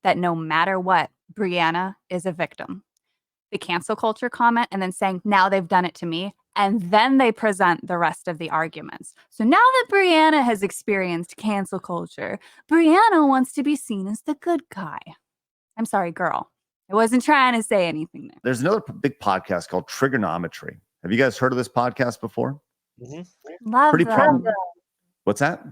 that no matter what, Brianna is a victim. The cancel culture comment and then saying, now they've done it to me. And then they present the rest of the arguments. So now that Brianna has experienced cancel culture, Brianna wants to be seen as the good guy. I'm sorry, girl. I wasn't trying to say anything there. There's another big podcast called Trigonometry. Have you guys heard of this podcast before? Mm-hmm. Love them. What's that?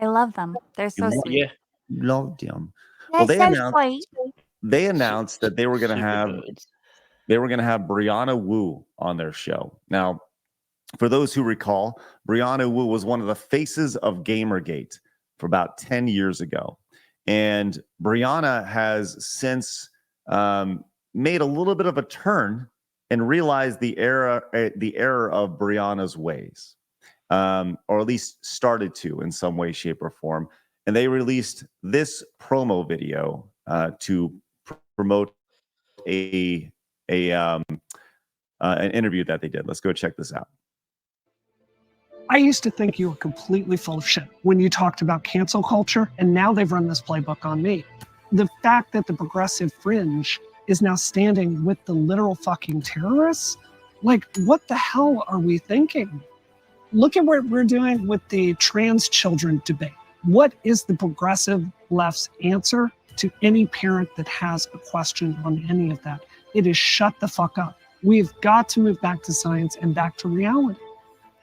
I love them. They're so sweet. Yeah. Love them. Well, they announced that they were going to have Brianna Wu on their show. Now, for those who recall, Brianna Wu was one of the faces of Gamergate for about 10 years ago. And Brianna has since made a little bit of a turn and realized the error of Brianna's ways, or at least started to in some way, shape, or form. And they released this promo video to promote an interview that they did. Let's go check this out. I used to think you were completely full of shit when you talked about cancel culture, and now they've run this playbook on me. The fact that the progressive fringe is now standing with the literal fucking terrorists, like, what the hell are we thinking? Look at what we're doing with the trans children debate. What is the progressive left's answer to any parent that has a question on any of that? It is shut the fuck up. We've got to move back to science and back to reality.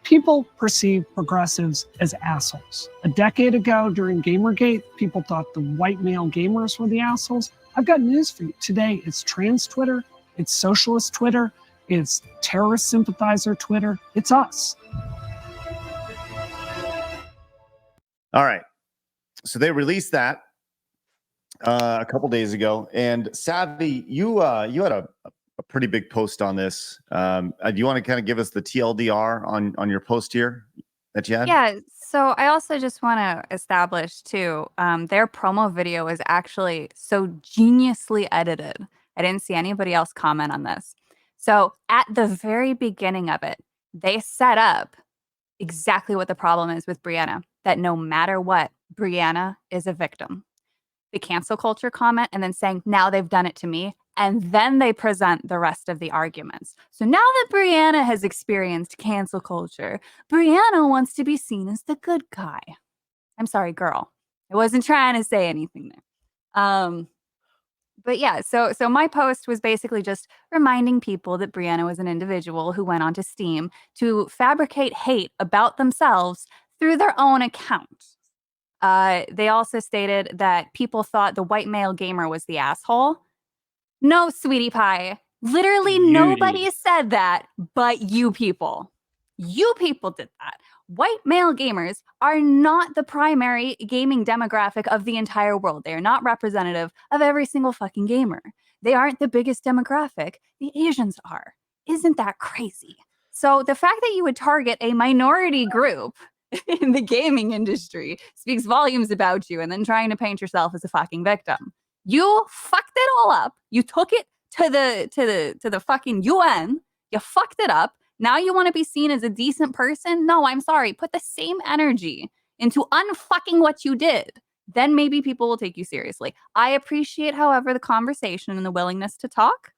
People perceive progressives as assholes. A decade ago during Gamergate, people thought the white male gamers were the assholes. I've got news for you. Today, it's trans Twitter, it's socialist Twitter, it's terrorist sympathizer Twitter. It's us. All right. So they released that a couple days ago. And Savvy, you had a pretty big post on this. Do you want to kind of give us the TLDR on your post here that you had? Yeah. So I also just want to establish too, their promo video is actually so geniusly edited. I didn't see anybody else comment on this. So at the very beginning of it, they set up exactly what the problem is with Brianna, that no matter what, Brianna is a victim. The cancel culture comment and then saying, now they've done it to me. And then they present the rest of the arguments. So now that Brianna has experienced cancel culture, Brianna wants to be seen as the good guy. I'm sorry, girl. I wasn't trying to say anything there. But yeah, so my post was basically just reminding people that Brianna was an individual who went onto Steam to fabricate hate about themselves through their own account. They also stated that people thought the white male gamer was the asshole. No, sweetie pie. Literally nobody said that but you people. You people did that. White male gamers are not the primary gaming demographic of the entire world. They are not representative of every single fucking gamer. They aren't the biggest demographic. The Asians are. Isn't that crazy? So the fact that you would target a minority group in the gaming industry speaks volumes about you, and then trying to paint yourself as a fucking victim. You fucked it all up. You took it to the fucking UN. You fucked it up. Now you want to be seen as a decent person? No, I'm sorry. Put the same energy into unfucking what you did. Then maybe people will take you seriously. I appreciate, however, the conversation and the willingness to talk.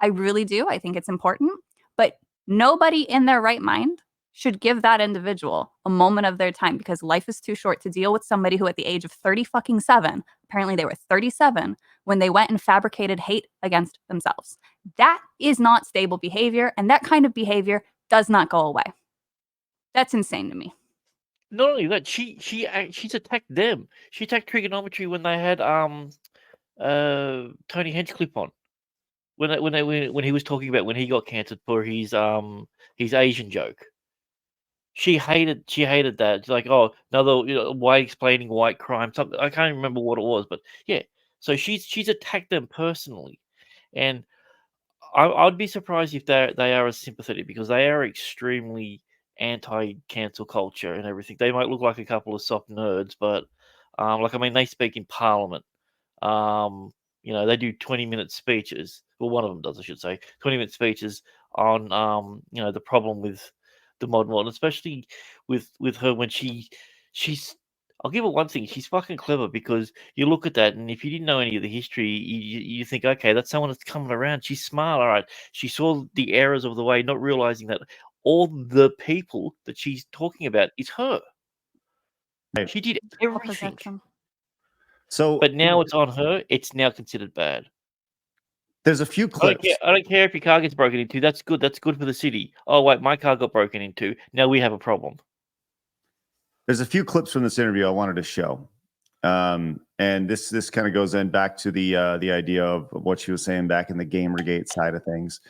I really do. I think it's important. But nobody in their right mind should give that individual a moment of their time, because life is too short to deal with somebody who at the age of 30-fucking-7, apparently they were 37, when they went and fabricated hate against themselves. That is not stable behavior, and that kind of behavior does not go away. That's insane to me. Not only that, she's attacked them. She attacked Trigonometry when they had Tony Hinchcliffe on. When he was talking about when he got cancelled for his Asian joke. She hated that. It's like, oh, another white explaining white crime. Something I can't remember what it was, but yeah. So she's attacked them personally, and I'd be surprised if they are as sympathetic, because they are extremely anti-cancel culture and everything. They might look like a couple of soft nerds, but they speak in Parliament. They do 20-minute speeches. Well, one of them does, I should say, 20-minute speeches on the problem with the modern world, especially with her when she's I'll give her one thing. She's fucking clever because you look at that, and if you didn't know any of the history, you think, okay, that's someone that's coming around. She's smart, all right. She saw the errors of the way, not realizing that all the people that she's talking about is her. Right. She did All everything. projection. So, But now it's on her. It's now considered bad. there's a few clips. I don't care if your car gets broken into. That's good. That's good for the city. Oh wait, my car got broken into. Now we have a problem. There's a few clips from this interview I wanted to show, and this kind of goes in back to the idea of what she was saying back in the Gamergate side of things,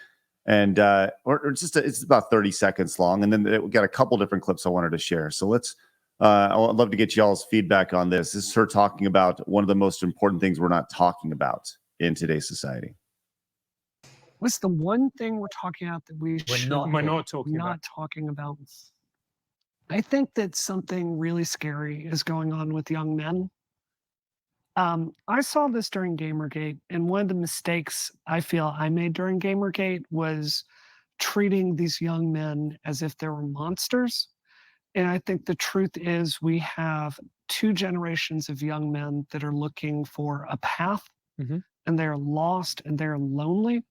and it's about 30 seconds long, and then we got a couple different clips I wanted to share. So let's. I'd love to get y'all's feedback on this. This is her talking about one of the most important things we're not talking about in today's society. What's the one thing we're talking about that we're not talking about? I think that something really scary is going on with young men. I saw this during Gamergate, and one of the mistakes I feel I made during Gamergate was treating these young men as if they were monsters. And I think the truth is we have 2 generations of young men that are looking for a path, and they're lost and they're lonely.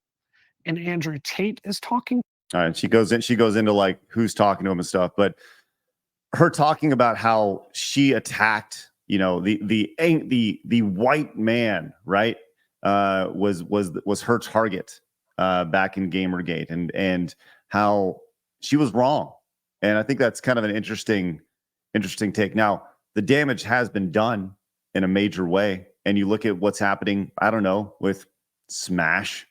And Andrew Tate is talking. All right, she goes into like who's talking to him and stuff, but her talking about how she attacked, the white man, right? Was her target back in Gamergate, and how she was wrong. And I think that's kind of an interesting take. Now, the damage has been done in a major way, and you look at what's happening, I don't know, with Smash,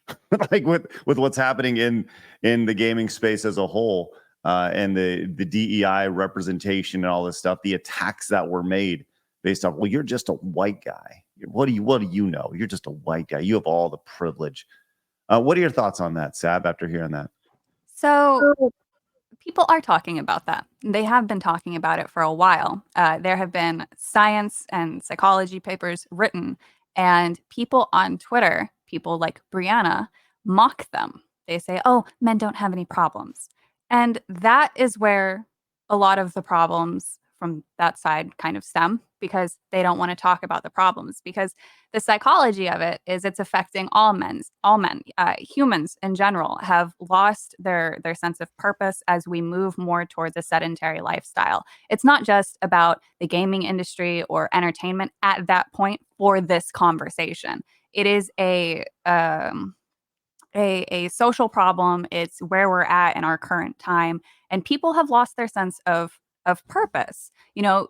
like with what's happening in the gaming space as a whole, and the DEI representation and all this stuff, the attacks that were made based off, well, you're just a white guy. What do you know? You're just a white guy. You have all the privilege. What are your thoughts on that, Sab, after hearing that? So people are talking about that. They have been talking about it for a while. There have been science and psychology papers written, and people on Twitter, people like Brianna, mock them. They say, oh, men don't have any problems. And that is where a lot of the problems from that side kind of stem, because they don't want to talk about the problems, because the psychology of it is it's affecting all men. Humans in general have lost their sense of purpose as we move more towards a sedentary lifestyle. It's not just about the gaming industry or entertainment at that point for this conversation. It is a social problem. It's where we're at in our current time, and people have lost their sense of purpose.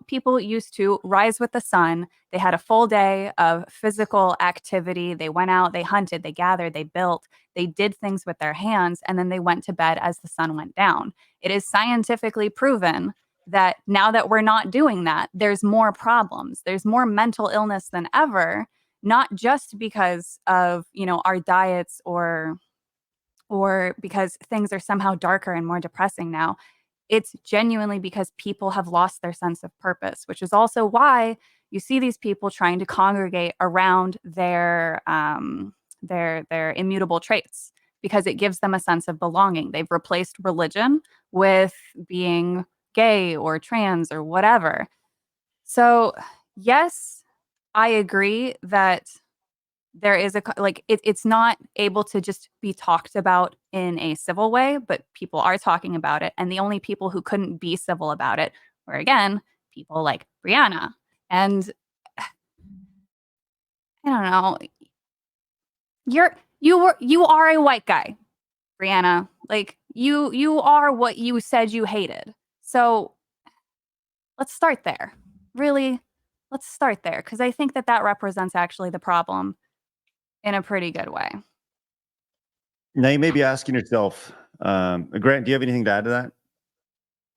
People used to rise with the sun. They had a full day of physical activity. They went out, they hunted, they gathered, they built, they did things with their hands, and then they went to bed as the sun went down. It is scientifically proven that now that we're not doing that, there's more problems. There's more mental illness than ever, not just because of, our diets or because things are somehow darker and more depressing now. It's genuinely because people have lost their sense of purpose, which is also why you see these people trying to congregate around their immutable traits, because it gives them a sense of belonging. They've replaced religion with being gay or trans or whatever. So, yes, I agree that there is it's not able to just be talked about in a civil way, but people are talking about it. And the only people who couldn't be civil about it were, again, people like Brianna. And I don't know, you are a white guy, Brianna. Like you are what you said you hated. So let's start there. Really, let's start there, because I think that represents actually the problem in a pretty good way. Now you may be asking yourself, Grant, do you have anything to add to that?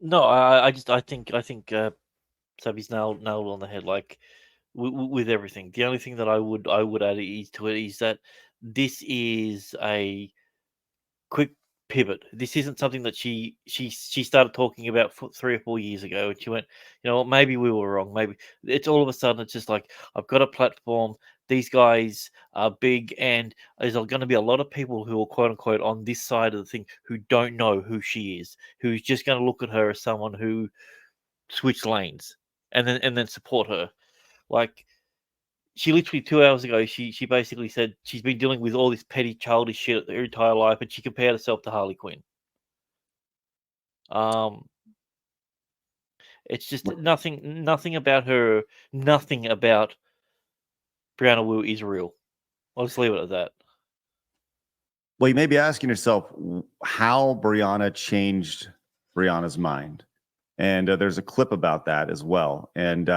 No, I think Sabby's nailed on the head. Like with everything, the only thing that I would add is that this is a quick pivot. This isn't something that she started talking about 3 or 4 years ago, and she went, maybe we were wrong. Maybe it's all of a sudden it's just like, I've got a platform. These guys are big, and there's going to be a lot of people who are quote unquote on this side of the thing who don't know who she is, who's just going to look at her as someone who switched lanes. and then support her. Like, she literally 2 hours ago, she basically said she's been dealing with all this petty childish shit her entire life, and she compared herself to Harley Quinn. It's just nothing about her, nothing about Brianna Wu is real. I'll just leave it at that. Well, you may be asking yourself how Brianna changed Brianna's mind. And there's a clip about that as well. And,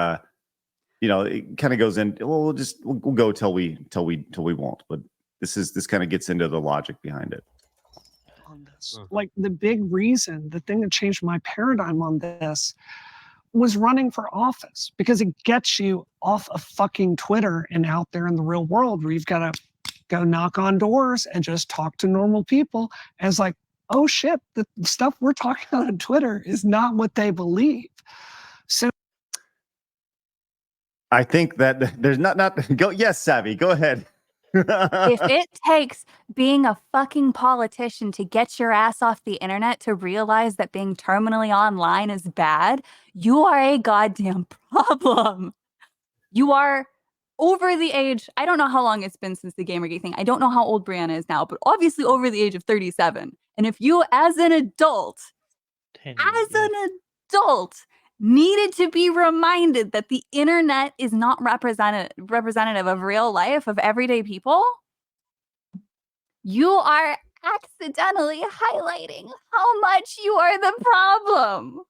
it kind of goes in, well, we'll go till we won't. But this kind of gets into the logic behind it. On this. Like the big reason, the thing that changed my paradigm on this was running for office, because it gets you off of fucking Twitter and out there in the real world, where you've got to go knock on doors and just talk to normal people. And it's like, oh shit, the stuff we're talking about on Twitter is not what they believe. So I think that there's not go. Yes, Savvy, go ahead. If it takes being a fucking politician to get your ass off the internet to realize that being terminally online is bad, you are a goddamn problem. You are over the age, I don't know how long it's been since the Gamergate thing. I don't know how old Brianna is now, but obviously over the age of 37. And if you, as an adult, needed to be reminded that the internet is not representative of real life, of everyday people, you are accidentally highlighting how much you are the problem.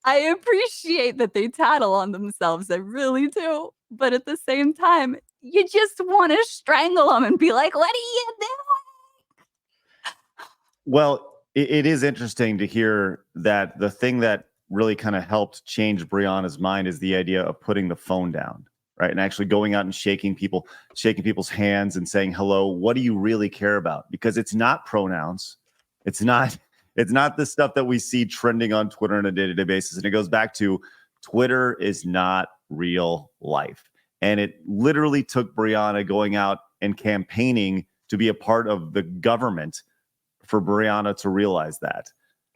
I appreciate that they tattle on themselves. I really do. But at the same time, you just want to strangle them and be like, what are you doing? Well, it is interesting to hear that the thing that really kind of helped change Brianna's mind is the idea of putting the phone down, right? And actually going out and shaking people's hands and saying, hello, what do you really care about? Because it's not pronouns. It's not the stuff that we see trending on Twitter on a day-to-day basis. And it goes back to Twitter is not real life. And it literally took Brianna going out and campaigning to be a part of the government for Brianna to realize that.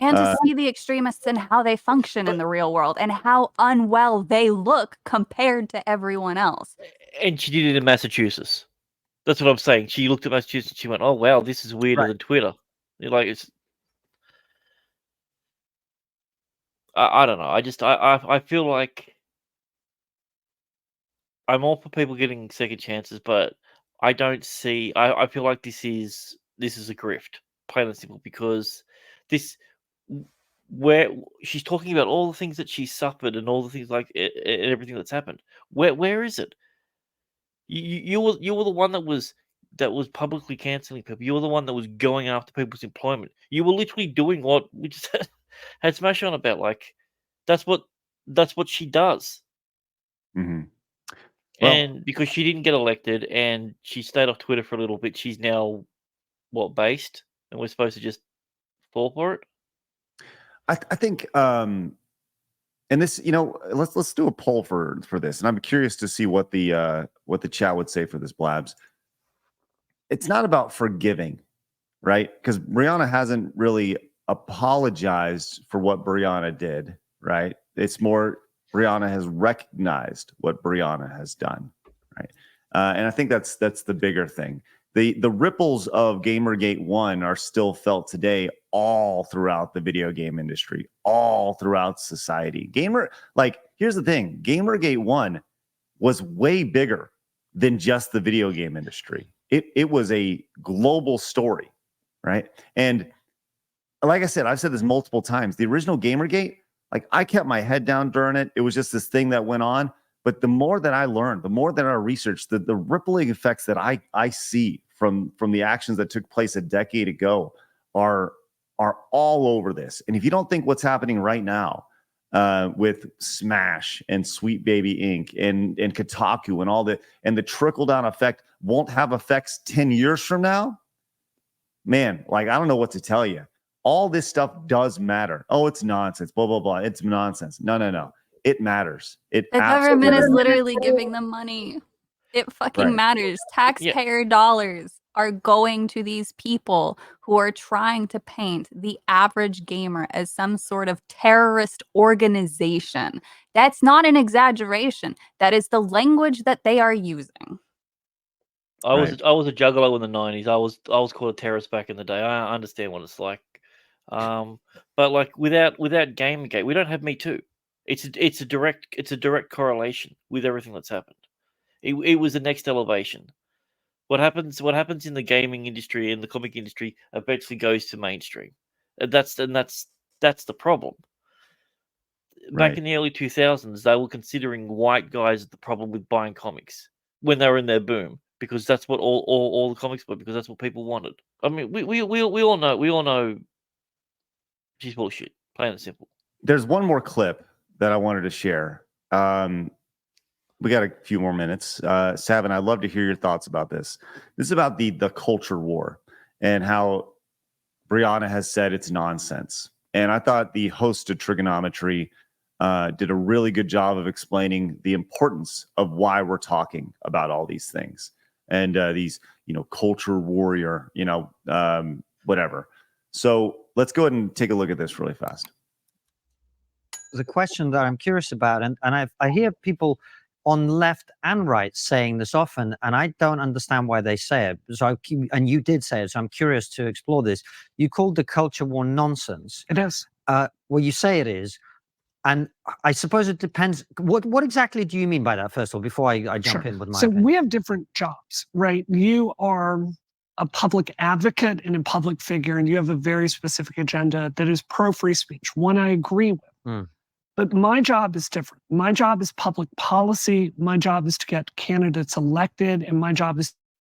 And to see the extremists and how they function in the real world and how unwell they look compared to everyone else. And she did it in Massachusetts. That's what I'm saying. She looked at Massachusetts and she went, oh, wow, this is weirder than Twitter. Like, it's... I don't know. I feel like I'm all for people getting second chances, but I don't see... I feel like this is a grift, plain and simple, because this... where she's talking about all the things that she's suffered and all the things like and everything that's happened. Where is it? You were the one that was publicly canceling people. You were the one that was going after people's employment. You were literally doing what we just had Smash on about. Like, that's what she does. Mm-hmm. Well, and because she didn't get elected and she stayed off Twitter for a little bit, she's now based, and we're supposed to just fall for it. I think, and this, let's do a poll for this, and I'm curious to see what the chat would say for this, Blabs. It's not about forgiving, right? Because Brianna hasn't really apologized for what Brianna did, right? It's more Brianna has recognized what Brianna has done, right? And I think that's the bigger thing. The ripples of Gamergate 1 are still felt today all throughout the video game industry, all throughout society. Here's the thing. Gamergate 1 was way bigger than just the video game industry. It was a global story, right? And like I said, I've said this multiple times. The original Gamergate, like, I kept my head down during it. It was just this thing that went on. But the more that I learned, the more that I researched, the rippling effects that I see from the actions that took place a decade ago are all over this. And if you don't think what's happening right now with Smash and Sweet Baby Inc. and Kotaku and all and the trickle down effect won't have effects 10 years from now, man, like, I don't know what to tell you. All this stuff does matter. Oh, it's nonsense, blah, blah, blah. It's nonsense. No. It matters. The government is literally giving them money. It fucking matters. Taxpayer dollars. are going to these people who are trying to paint the average gamer as some sort of terrorist organization. That's not an exaggeration. That is the language that they are using. I was a juggalo in the 90s. I was called a terrorist back in the day. I understand what it's like. But like without Gamergate, we don't have Me Too. It's a direct correlation with everything that's happened. It was the next elevation. What happens in the gaming industry and the comic industry eventually goes to mainstream. That's the problem. Back in the early 2000s, they were considering white guys as the problem with buying comics when they were in their boom, because that's what all the comics were, because that's what people wanted. I mean, we all know she's bullshit, plain and simple. There's one more clip that I wanted to share. We got a few more minutes. Savin, I'd love to hear your thoughts about this. This is about the culture war and how Brianna has said it's nonsense. And I thought the host of Trigonometry did a really good job of explaining the importance of why we're talking about all these things and these, culture warrior, whatever. So let's go ahead and take a look at this really fast. The question that I'm curious about, and I hear people on left and right saying this often, and I don't understand why they say it. So and you did say it, so I'm curious to explore this. You called the culture war nonsense. It is. Well, you say it is. And I suppose it depends. What exactly do you mean by that, first of all, before I jump in with my opinion? We have different jobs, right? You are a public advocate and a public figure, and you have a very specific agenda that is pro-free speech, one I agree with. But my job is different. My job is public policy. My job is to get candidates elected, and my job is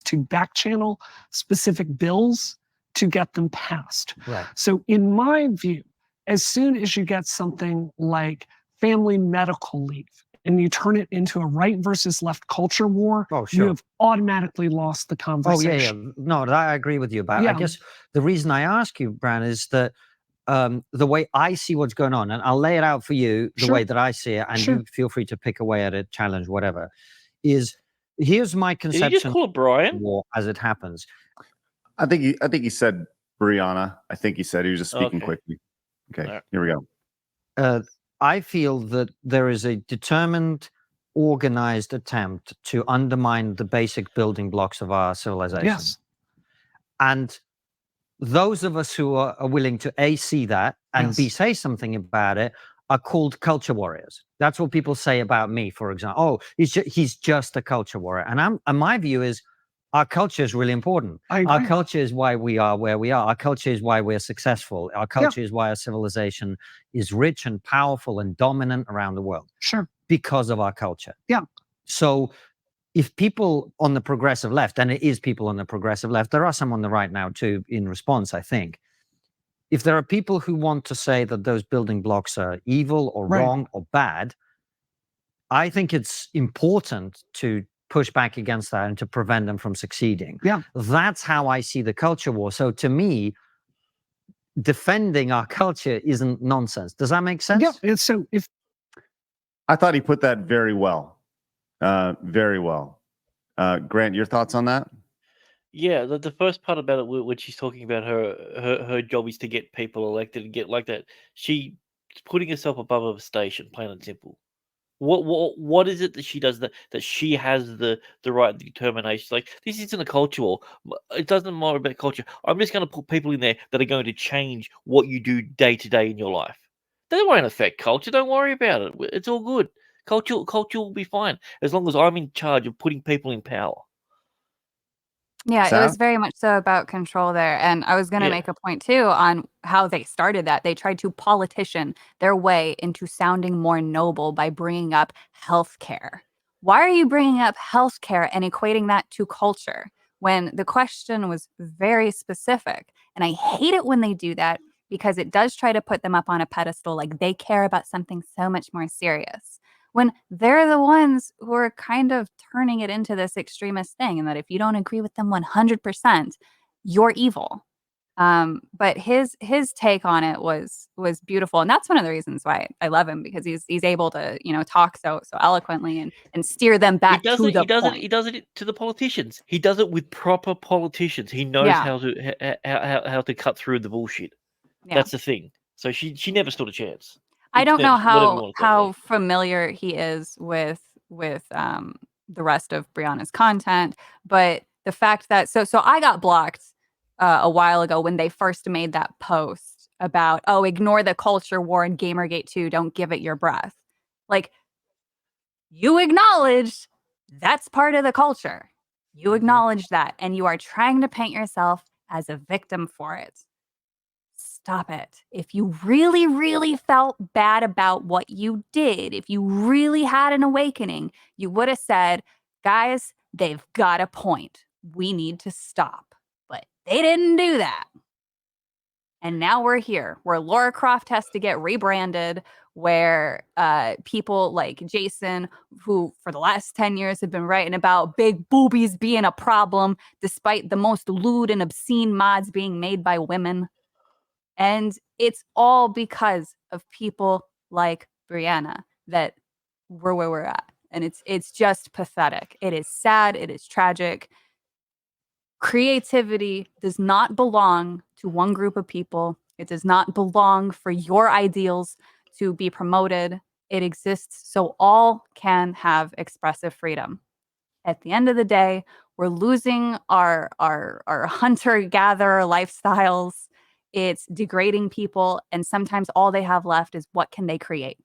to back channel specific bills to get them passed. Right. So in my view, as soon as you get something like family medical leave and you turn it into a right versus left culture war, you have automatically lost the conversation. No, I agree with you about it. I guess the reason I ask you, Bran, is that the way I see what's going on, and I'll lay it out for you the way that I see it, and you feel free to pick away at it, challenge, whatever, is here's my conception. Did you just call it Brian? War as it happens. I think he said Brianna. I think he said he was just speaking quickly. Okay, here we go. I feel that there is a determined, organized attempt to undermine the basic building blocks of our civilization. Yes. And those of us who are willing to A, see that, and B, say something about it, are called culture warriors. That's what people say about me, for example. Oh, he's just a culture warrior. And my view is, our culture is really important. Our culture is why we are where we are. Our culture is why we're successful. Our culture is why our civilization is rich and powerful and dominant around the world. Sure. Because of our culture. Yeah. So if people on the progressive left, and it is people on the progressive left, there are some on the right now too, in response, I think. If there are people who want to say that those building blocks are evil or wrong or bad, I think it's important to push back against that and to prevent them from succeeding. Yeah. That's how I see the culture war. So to me, defending our culture isn't nonsense. Does that make sense? Yeah. So I thought he put that very well. Very well. Grant, your thoughts on that? Yeah, the first part about it, when she's talking about her job is to get people elected and get like that, she's putting herself above a station, plain and simple. What is it that she does that she has the right determination? Like, this isn't a culture war. It doesn't matter about culture. I'm just going to put people in there that are going to change what you do day to day in your life. That won't affect culture. Don't worry about it. It's all good. Culture will be fine as long as I'm in charge of putting people in power. Yeah, it was very much so about control there. And I was going to make a point too on how they started that. They tried to politician their way into sounding more noble by bringing up healthcare. Why are you bringing up healthcare and equating that to culture when the question was very specific? And I hate it when they do that because it does try to put them up on a pedestal like they care about something so much more serious, when they're the ones who are kind of turning it into this extremist thing, and that if you don't agree with them 100%, you're evil. But his take on it was beautiful, and that's one of the reasons why I love him, because he's able to talk so eloquently and steer them back to the point. He does it to the politicians. He does it with proper politicians. He knows Yeah. how to cut through the bullshit. Yeah. That's the thing. So she never stood a chance. I don't know how how familiar he is with the rest of Brianna's content, but the fact that so I got blocked a while ago when they first made that post about, oh, ignore the culture war in Gamergate 2, don't give it your breath. Like, you acknowledged that's part of the culture. You acknowledge that, and you are trying to paint yourself as a victim for it. Stop it. If you really, really felt bad about what you did, if you really had an awakening, you would have said, guys, they've got a point. We need to stop. But they didn't do that. And now we're here, where Lara Croft has to get rebranded, where people like Jason, who for the last 10 years have been writing about big boobies being a problem, despite the most lewd and obscene mods being made by women. And it's all because of people like Brianna that we're where we're at. And it's just pathetic. It is sad. It is tragic. Creativity does not belong to one group of people. It does not belong for your ideals to be promoted. It exists so all can have expressive freedom. At the end of the day, we're losing our hunter-gatherer lifestyles. It's degrading people, and sometimes all they have left is what can they create.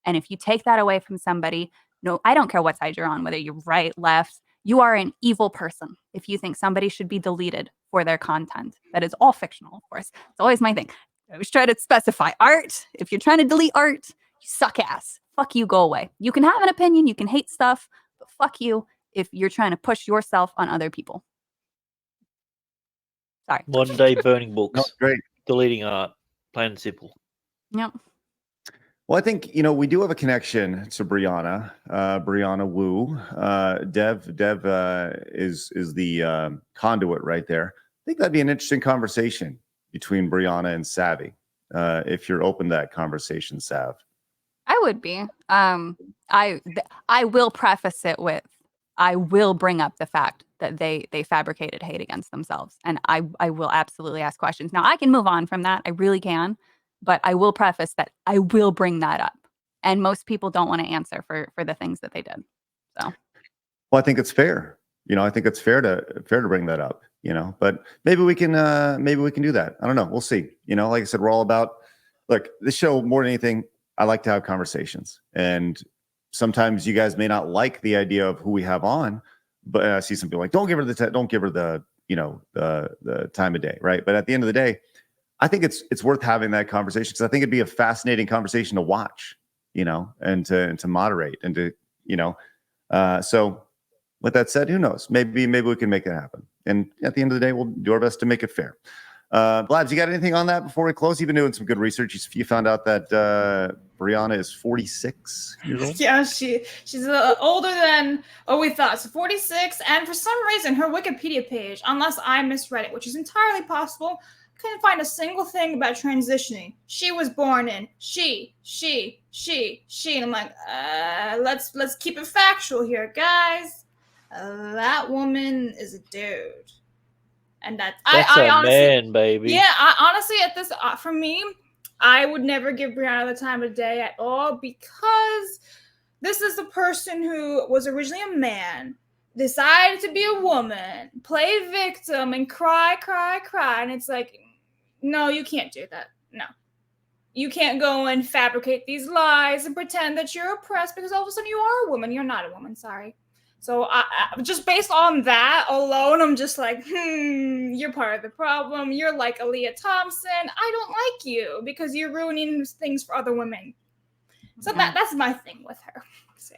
And if you take that away from somebody, no, I don't care what side you're on, whether you're right, left, you are an evil person if you think somebody should be deleted for their content. That is all fictional, of course. It's always my thing. I always try to specify art. If you're trying to delete art, you suck ass. Fuck you, go away. You can have an opinion, you can hate stuff, but fuck you if you're trying to push yourself on other people. Sorry. Modern day burning books. No, great. Deleting art. Plain and simple. Yep. Well, I think, we do have a connection to Brianna, Brianna Wu. Dev is the conduit right there. I think that'd be an interesting conversation between Brianna and Savvy, if you're open to that conversation, Sav. I would be. I will preface it with, I will bring up the fact that they fabricated hate against themselves, and I will absolutely ask questions. Now, I can move on from that. I really can. But I will preface that I will bring that up. And most people don't want to answer for the things that they did. So, well, I think it's fair. I think it's fair to bring that up, but maybe we can do that. I don't know. We'll see. Like I said, we're all about, look, this show more than anything, I like to have conversations. And sometimes you guys may not like the idea of who we have on, but I see some people like, don't give her the time of day. Right. But at the end of the day, I think it's worth having that conversation, because I think it'd be a fascinating conversation to watch, and to moderate and to, so with that said, who knows? Maybe we can make it happen. And at the end of the day, we'll do our best to make it fair. Blabs, you got anything on that before we close? You've been doing some good research. You found out that Brianna is 46 years old. Yeah, she's older than we thought. So 46, and for some reason, her Wikipedia page, unless I misread it, which is entirely possible, couldn't find a single thing about transitioning. She was born in she, and I'm like, let's keep it factual here, guys. That woman is a dude, and that's I honestly, man, baby. Yeah, I honestly, at this, for me, I would never give Brianna the time of day at all, because this is a person who was originally a man, decided to be a woman, play victim, and cry, and it's like, no, you can't do that. No. You can't go and fabricate these lies and pretend that you're oppressed because all of a sudden you are a woman. You're not a woman, sorry. So I just based on that alone, I'm just like, you're part of the problem. You're like Aaliyah Thompson. I don't like you because you're ruining things for other women. So that's my thing with her. So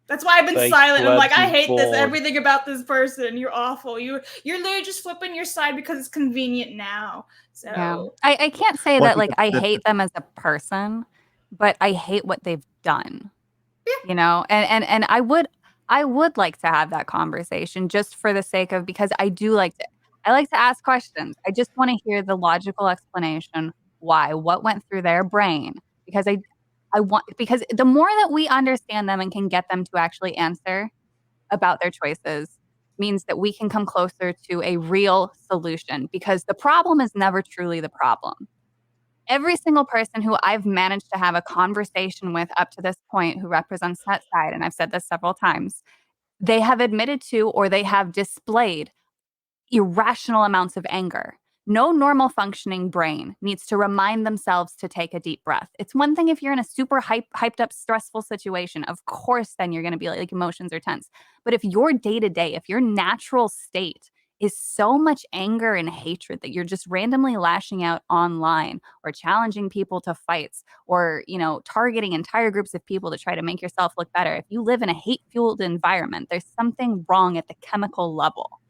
that's why I've been silent. I'm like, I hate this. Everything about this person. You're awful. You're literally just flipping your side because it's convenient now. So yeah. I can't say that like I hate them as a person, but I hate what they've done. Yeah. And I would like to have that conversation just for the sake of, because I do like to, I like to ask questions. I just want to hear the logical explanation why, what went through their brain, because because the more that we understand them and can get them to actually answer about their choices means that we can come closer to a real solution, because the problem is never truly the problem. Every single person who I've managed to have a conversation with up to this point who represents that side, and I've said this several times, they have admitted to or they have displayed irrational amounts of anger. No normal functioning brain needs to remind themselves to take a deep breath. It's one thing if you're in a super hyped up, stressful situation. Of course, then you're going to be like emotions are tense. But if your day to day, if your natural state is so much anger and hatred that you're just randomly lashing out online or challenging people to fights or, targeting entire groups of people to try to make yourself look better. If you live in a hate-fueled environment, there's something wrong at the chemical level.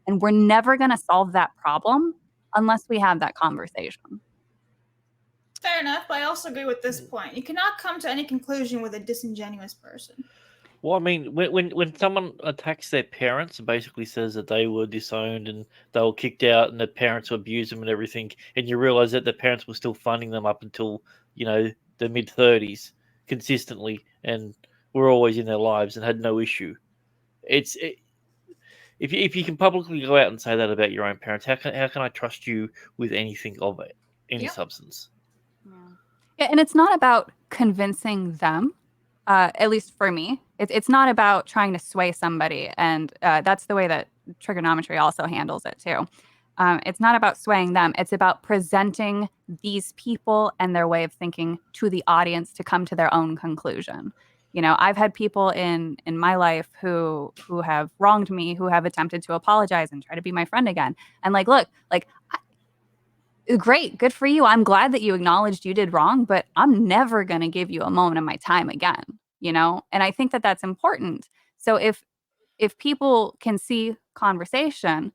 And we're never going to solve that problem unless we have that conversation. Fair enough, but I also agree with this point. You cannot come to any conclusion with a disingenuous person. Well, I mean, when someone attacks their parents and basically says that they were disowned and they were kicked out and their parents abused them and everything, and you realize that their parents were still funding them up until, the mid-30s consistently and were always in their lives and had no issue. If you can publicly go out and say that about your own parents, how can I trust you with anything of it, any substance? Yeah, and it's not about convincing them. At least for me, it's not about trying to sway somebody, and that's the way that trigonometry also handles it too. It's not about swaying them. It's about presenting these people and their way of thinking to the audience to come to their own conclusion. I've had people in my life who have wronged me, who have attempted to apologize and try to be my friend again. And look, great, good for you. I'm glad that you acknowledged you did wrong, but I'm never going to give you a moment of my time again, And I think that that's important. So if people can see conversation,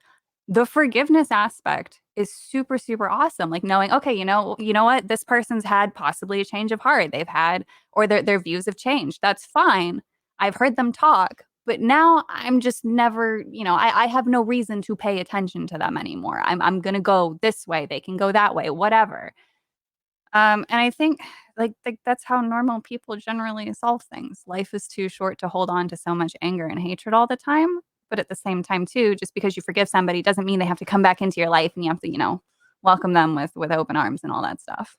the forgiveness aspect is super, super awesome. Knowing, okay, you know what? This person's had possibly a change of heart. They've had, or their views have changed. That's fine. I've heard them talk, but now I'm just never, I have no reason to pay attention to them anymore. I'm going to go this way. They can go that way, whatever. And I think that's how normal people generally solve things. Life is too short to hold on to so much anger and hatred all the time. But at the same time, too, just because you forgive somebody doesn't mean they have to come back into your life and you have to, welcome them with open arms and all that stuff.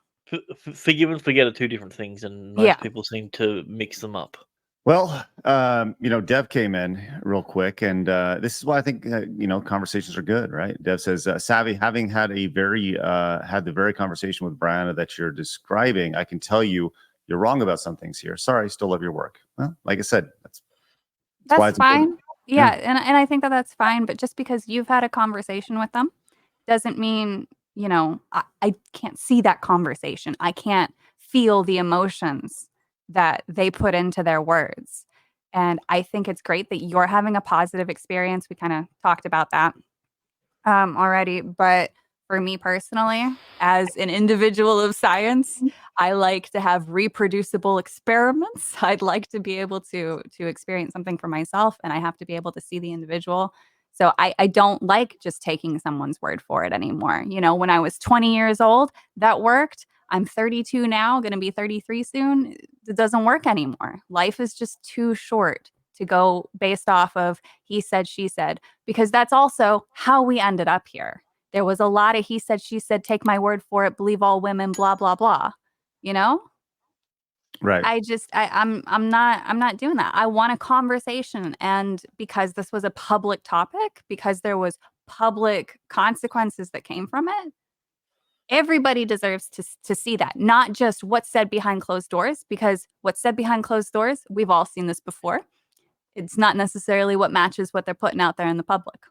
Forgive and forget are two different things, and most people seem to mix them up. Well, Dev came in real quick, and this is why I think conversations are good, right? Dev says, "Savvy, having had the very conversation with Brianna that you're describing, I can tell you're wrong about some things here. Sorry, still love your work." Well, like I said, that's why it's fine. important. Yeah, and I think that that's fine. But just because you've had a conversation with them doesn't mean I can't see that conversation. I can't feel the emotions that they put into their words. And I think it's great that you're having a positive experience. We kind of talked about that already. But for me personally, as an individual of science, I like to have reproducible experiments. I'd like to be able to experience something for myself, and I have to be able to see the individual. So I don't like just taking someone's word for it anymore. When I was 20 years old, that worked. I'm 32 now, going to be 33 soon. It doesn't work anymore. Life is just too short to go based off of he said, she said, because that's also how we ended up here. There was a lot of he said, she said, take my word for it, believe all women, blah, blah, blah. Right. I'm not doing that. I want a conversation. And because this was a public topic, because there was public consequences that came from it, everybody deserves to see that, not just what's said behind closed doors, because what's said behind closed doors, we've all seen this before. It's not necessarily what matches what they're putting out there in the public.